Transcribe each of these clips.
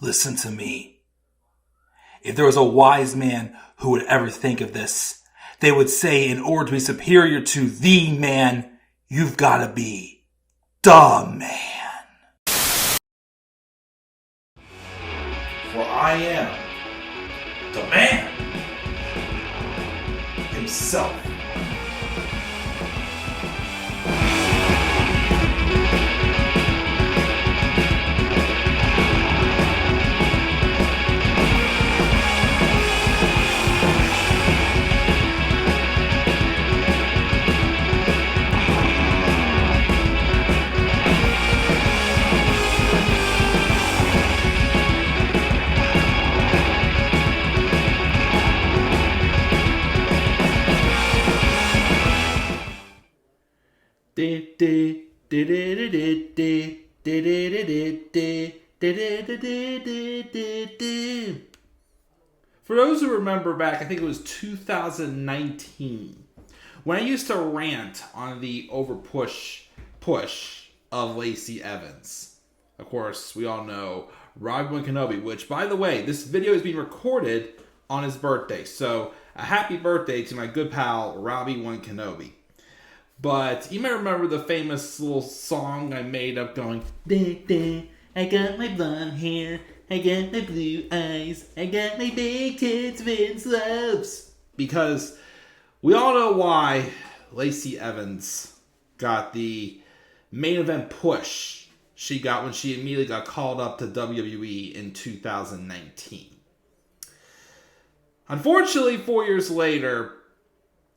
Listen to me. If there was a wise man who would ever think of this, they would say in order to be superior to the man, you've got to be the man. For I am the man himself. For those who remember back, I think it was 2019, when I used to rant on the push of Lacey Evans. Of course, we all know Robbie Kenobi, which, by the way, this video is being recorded on his birthday. So, a happy birthday to my good pal, Robbie Kenobi. But you might remember the famous little song I made up going, da, da, I got my blonde hair, I got my blue eyes, I got my big tits, Vince loves. Because we all know why Lacey Evans got the main event push she got when she immediately got called up to WWE in 2019. Unfortunately, 4 years later,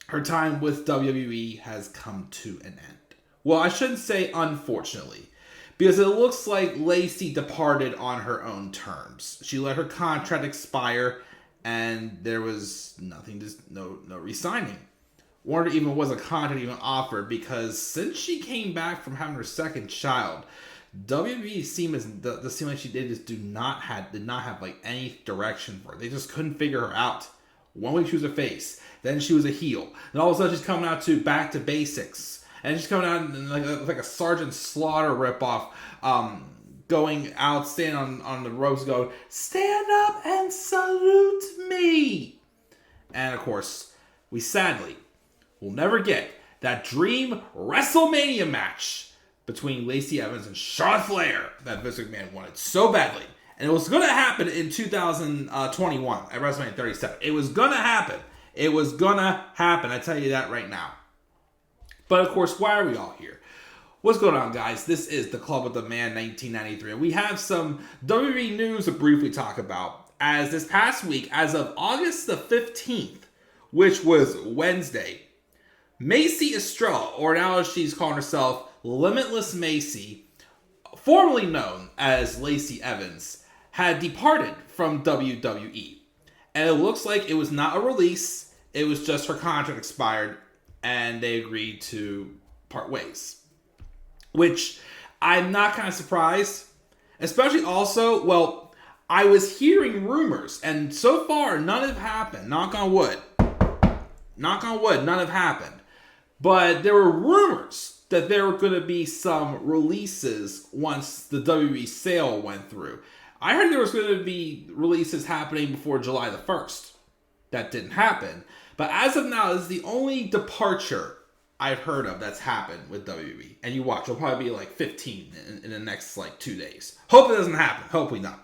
her time with WWE has come to an end. Well, I shouldn't say unfortunately, because it looks like Lacey departed on her own terms. She let her contract expire, and there was no re-signing. Or even was a contract even offered, because since she came back from having her second child, WWE seemed like she did not have like any direction for her. They just couldn't figure her out. One week she was a face, then she was a heel, and all of a sudden she's coming out to back to basics, and she's coming out in like a Sergeant Slaughter ripoff, going out, standing on the ropes, going, "Stand up and salute me!" And of course, we sadly will never get that dream Wrestlemania match between Lacey Evans and Charlotte Flair that Vince McMahon wanted so badly. And it was going to happen in 2021 at WrestleMania 37. It was going to happen. It was going to happen. I tell you that right now. But of course, why are we all here? What's going on, guys? This is the Club with the Man 1993. And we have some WWE news to briefly talk about. As this past week, as of August the 15th, which was Wednesday, Macey Estrella, or now she's calling herself Limitless Macey, formerly known as Lacey Evans, had departed from WWE. And it looks like it was not a release, it was just her contract expired, and they agreed to part ways. Which, I'm not kind of surprised. Especially also, well, I was hearing rumors, and so far, none have happened. Knock on wood. Knock on wood, none have happened. But there were rumors that there were going to be some releases once the WWE sale went through. I heard there was going to be releases happening before July the 1st. That didn't happen. But as of now, this is the only departure I've heard of that's happened with WWE. And you watch, it'll probably be like 15 in the next like 2 days. Hope it doesn't happen. Hopefully not.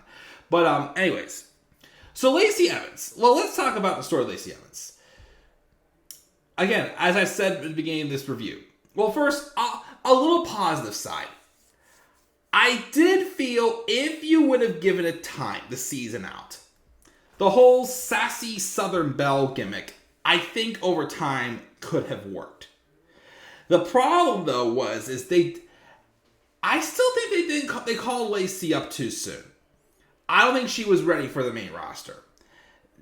But anyways. So Lacey Evans. Well, let's talk about the story of Lacey Evans. Again, as I said at the beginning of this review. Well, first, a little positive side. I did feel if you would have given it time, the season out, the whole Sassy Southern Belle gimmick, I think over time could have worked. The problem though I still think they called Lacey up too soon. I don't think she was ready for the main roster.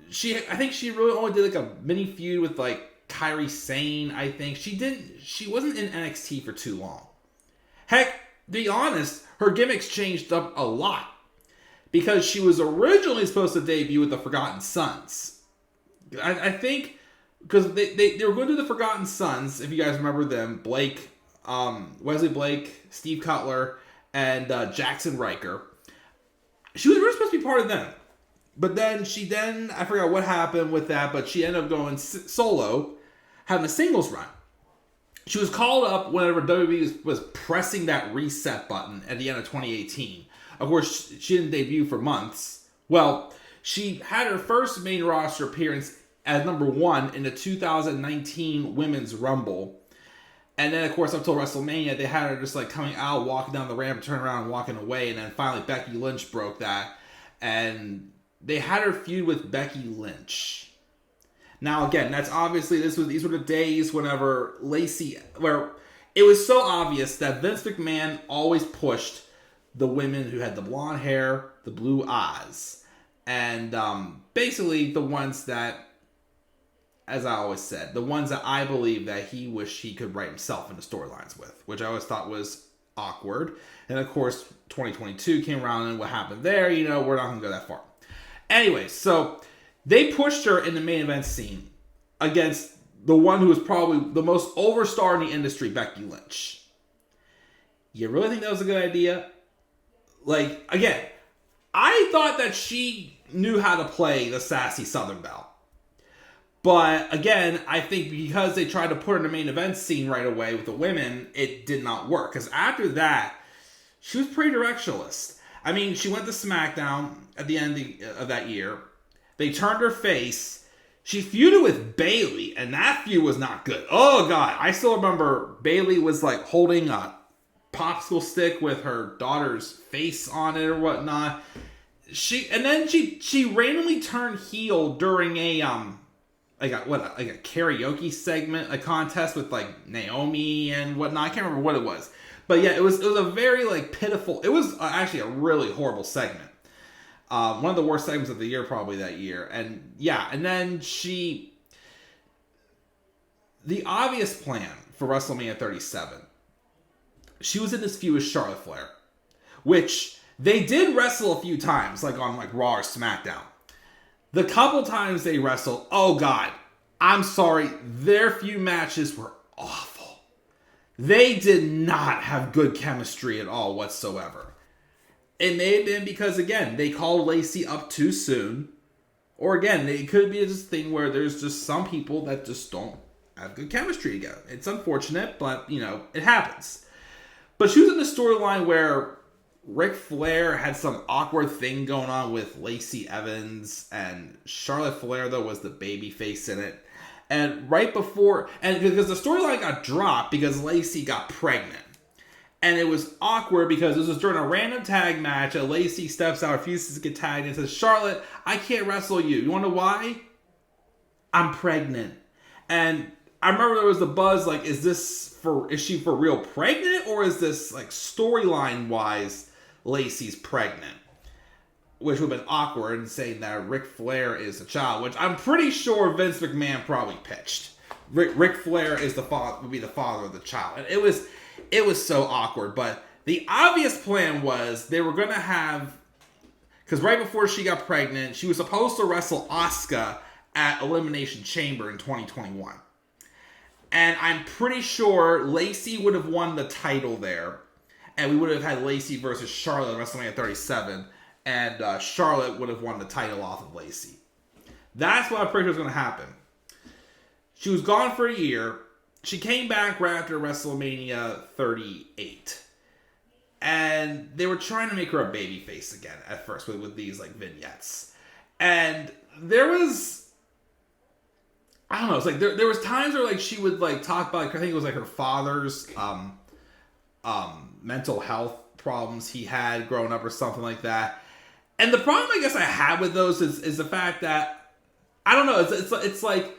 I think she really only did like a mini feud with like Kairi Sane, I think. She wasn't in NXT for too long. Heck, to be honest, her gimmicks changed up a lot. Because she was originally supposed to debut with the Forgotten Sons. I think, because they were going to do the Forgotten Sons, if you guys remember them, Blake, Wesley Blake, Steve Cutler, and Jackson Riker. She was really supposed to be part of them. But then I forgot what happened with that, but she ended up going solo, having a singles run. She was called up whenever WWE was pressing that reset button at the end of 2018. Of course, she didn't debut for months. Well, she had her first main roster appearance as number 1 in the 2019 Women's Rumble. And then, of course, up till WrestleMania, they had her just like coming out, walking down the ramp, turning around, and walking away. And then finally, Becky Lynch broke that. And they had her feud with Becky Lynch. Now, again, that's obviously, these were the days whenever where it was so obvious that Vince McMahon always pushed the women who had the blonde hair, the blue eyes. And basically the ones that, as I always said, the ones that I believe that he wished he could write himself into storylines with, which I always thought was awkward. And of course, 2022 came around and what happened there, we're not going to go that far. Anyway, so they pushed her in the main event scene against the one who was probably the most overstar in the industry, Becky Lynch. You really think that was a good idea? Like, again, I thought that she knew how to play the sassy Southern Belle. But again, I think because they tried to put her in the main event scene right away with the women, it did not work. Because after that, she was pretty directionless. I mean, she went to SmackDown at the end of that year. They turned her face. She feuded with Bayley, and that feud was not good. Oh, God. I still remember Bayley was like holding a popsicle stick with her daughter's face on it or whatnot. She randomly turned heel during a karaoke segment, a contest with like Naomi and whatnot. I can't remember what it was, but yeah, it was a very like pitiful. It was actually a really horrible segment. One of the worst segments of the year, probably that year. And yeah, and then the obvious plan for WrestleMania 37. She was in this feud with Charlotte Flair, which they did wrestle a few times, like on like Raw or SmackDown. The couple times they wrestled, oh God, I'm sorry, their few matches were awful. They did not have good chemistry at all whatsoever. It may have been because, again, they called Lacey up too soon. Or again, it could be this thing where there's just some people that just don't have good chemistry together. It's unfortunate, but, it happens. But she was in the storyline where Ric Flair had some awkward thing going on with Lacey Evans, and Charlotte Flair, though, was the baby face in it. And right before, and because the storyline got dropped because Lacey got pregnant. And it was awkward because this was during a random tag match, and Lacey steps out, refuses to get tagged, and says, Charlotte, I can't wrestle you. You want to know why? I'm pregnant. And I remember there was the buzz, like, is she for real pregnant? Or is this, like, storyline-wise, Lacey's pregnant? Which would have been awkward in saying that Ric Flair is a child, which I'm pretty sure Vince McMahon probably pitched. Ric Flair would be the father of the child. And it was so awkward. But the obvious plan was they were going to have, because right before she got pregnant, she was supposed to wrestle Asuka at Elimination Chamber in 2021. And I'm pretty sure Lacey would have won the title there. And we would have had Lacey versus Charlotte at WrestleMania 37. And Charlotte would have won the title off of Lacey. That's what I'm pretty sure was going to happen. She was gone for a year. She came back right after WrestleMania 38. And they were trying to make her a babyface again at first with these like vignettes. And there was, I don't know, it's like there was times where like she would like talk about, like, I think it was like her father's mental health problems he had growing up or something like that. And the problem I guess I had with those is the fact that, I don't know, it's like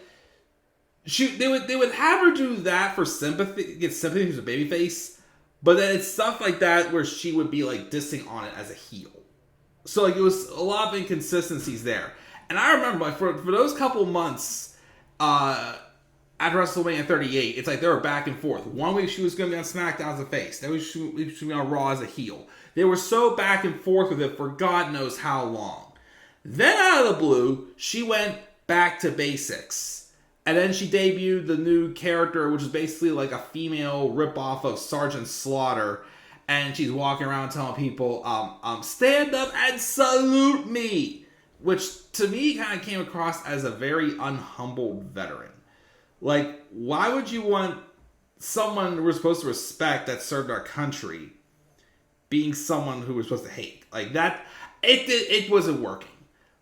they would have her do that for sympathy, get sympathy as a babyface, but then it's stuff like that where she would be like dissing on it as a heel. So like it was a lot of inconsistencies there. And I remember like for those couple months at WrestleMania 38, it's like they were back and forth. One week she was going to be on SmackDown as a face. Then she was be on Raw as a heel. They were so back and forth with it for God knows how long. Then out of the blue, she went back to basics. And then she debuted the new character, which is basically like a female ripoff of Sergeant Slaughter. and she's walking around telling people, stand up and salute me, which to me kind of came across as a very unhumbled veteran. Like, why would you want someone we're supposed to respect that served our country being someone who we're supposed to hate? Like that, it wasn't working.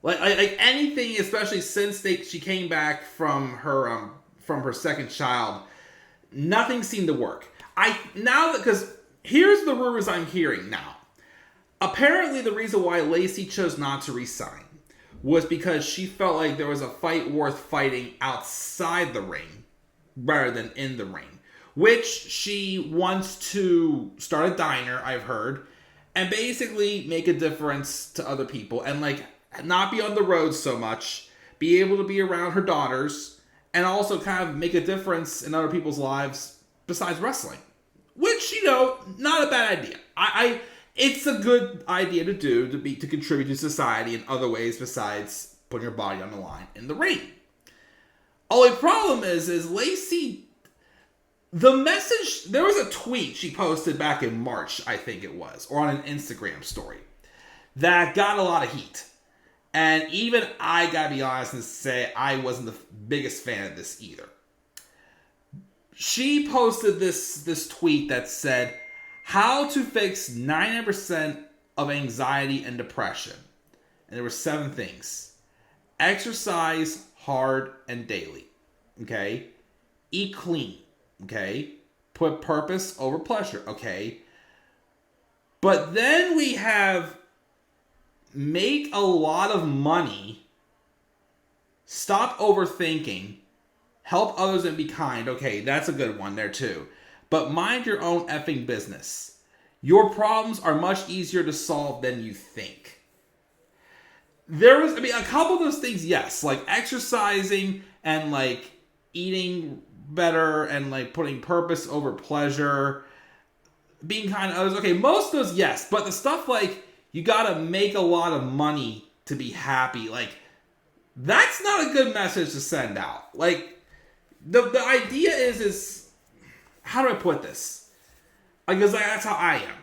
Like anything, especially since she came back from her second child, nothing seemed to work. Because here's the rumors I'm hearing now. Apparently, the reason why Lacey chose not to resign was because she felt like there was a fight worth fighting outside the ring rather than in the ring, which she wants to start a diner, I've heard, and basically make a difference to other people and like not be on the road so much, be able to be around her daughters, and also kind of make a difference in other people's lives besides wrestling. Which, not a bad idea. It's a good idea to do, to contribute to society in other ways besides putting your body on the line in the ring. Only problem is Lacey, the message, there was a tweet she posted back in March, I think it was, or on an Instagram story, that got a lot of heat. And even I gotta be honest and say I wasn't the biggest fan of this either. She posted this tweet that said, how to fix 90% of anxiety and depression. And there were 7 things. Exercise hard and daily. Okay? Eat clean. Okay? Put purpose over pleasure. Okay? But then we have make a lot of money, stop overthinking, help others and be kind. Okay, that's a good one there too. But mind your own effing business. Your problems are much easier to solve than you think. There was, a couple of those things, yes, like exercising and like eating better and like putting purpose over pleasure, being kind to others. Okay, most of those, yes, but the stuff like you gotta make a lot of money to be happy, like that's not a good message to send out. Like the idea is how do I put this? Because that's how I am.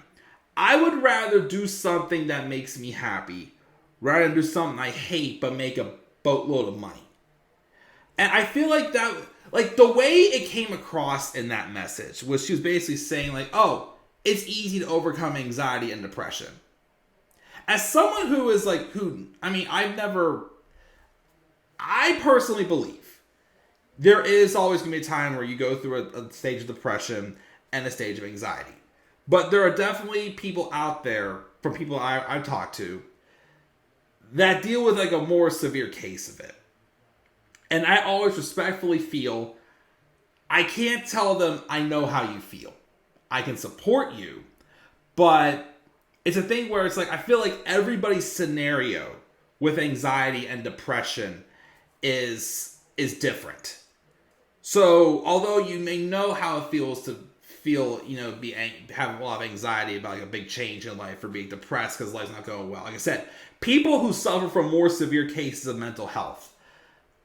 I would rather do something that makes me happy rather than do something I hate but make a boatload of money. And I feel like that, like the way it came across in that message was she was basically saying like, oh, it's easy to overcome anxiety and depression. As someone who is like, I personally believe there is always going to be a time where you go through a stage of depression and a stage of anxiety. But there are definitely people out there, from people I've talked to, that deal with like a more severe case of it. And I always respectfully feel, I can't tell them I know how you feel. I can support you, but it's a thing where it's like, I feel like everybody's scenario with anxiety and depression is different. So, although you may know how it feels to feel, have a lot of anxiety about like a big change in life or being depressed because life's not going well. Like I said, people who suffer from more severe cases of mental health,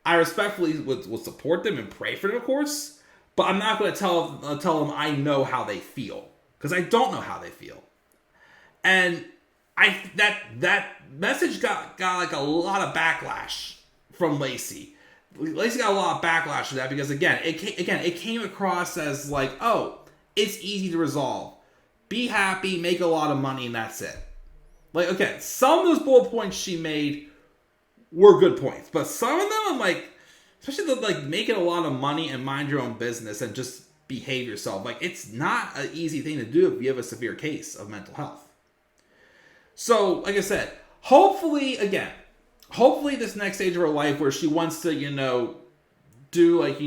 I respectfully would support them and pray for them, of course, but I'm not going to tell them I know how they feel, because I don't know how they feel. And that message got like a lot of backlash from Lacey. Lacey got a lot of backlash to that because it came across as like, oh, it's easy to resolve. Be happy, make a lot of money, and that's it. Like, okay, some of those bullet points she made were good points, but some of them I'm like, especially the like making a lot of money and mind your own business and just behave yourself. Like, it's not an easy thing to do if you have a severe case of mental health. So, like I said, hopefully this next stage of her life where she wants to, do like,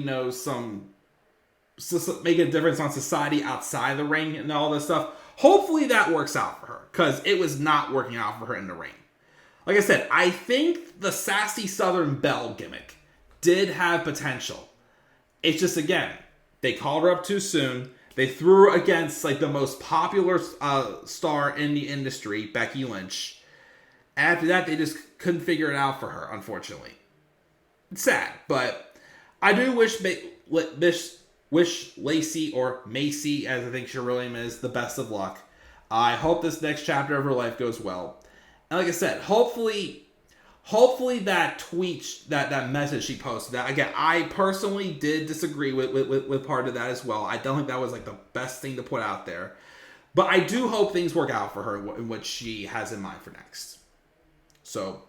make a difference on society outside the ring and all this stuff. Hopefully that works out for her, because it was not working out for her in the ring. Like I said, I think the Sassy Southern Belle gimmick did have potential. It's just, again, they called her up too soon. They threw her against like the most popular star in the industry, Becky Lynch. After that, they just couldn't figure it out for her, unfortunately. It's sad, but I do wish Lacey, or Macey, as I think her real name is, the best of luck. I hope this next chapter of her life goes well. And like I said, hopefully that tweet, that message she posted, that again, I personally did disagree with part of that as well. I don't think that was like the best thing to put out there. But I do hope things work out for her in what she has in mind for next. So,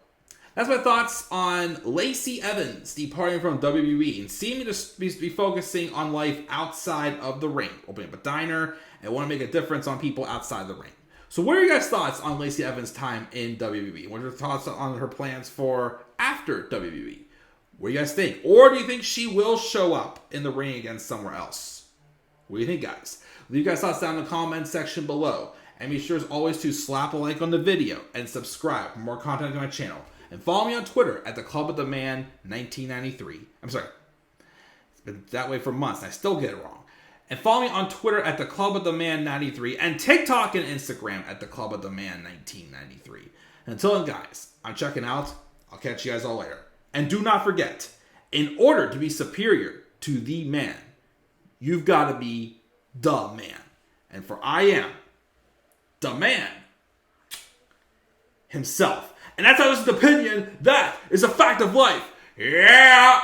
that's my thoughts on Lacey Evans departing from WWE and seeming to be focusing on life outside of the ring. Opening up a diner and want to make a difference on people outside the ring. So what are your guys' thoughts on Lacey Evans' time in WWE? What are your thoughts on her plans for after WWE? What do you guys think? Or do you think she will show up in the ring again somewhere else? What do you think, guys? Leave your guys' thoughts down in the comment section below. And be sure as always to slap a like on the video and subscribe for more content on my channel. And follow me on Twitter at the Club of the Man 1993. I'm sorry. It's been that way for months and I still get it wrong. And follow me on Twitter at the Club of the Man 93 and TikTok and Instagram at the Club of the Man 1993. And until then, guys, I'm checking out. I'll catch you guys all later. And do not forget, in order to be superior to the man, you've got to be the man. And for I am the man himself. And that's not just an opinion. That is a fact of life. Yeah!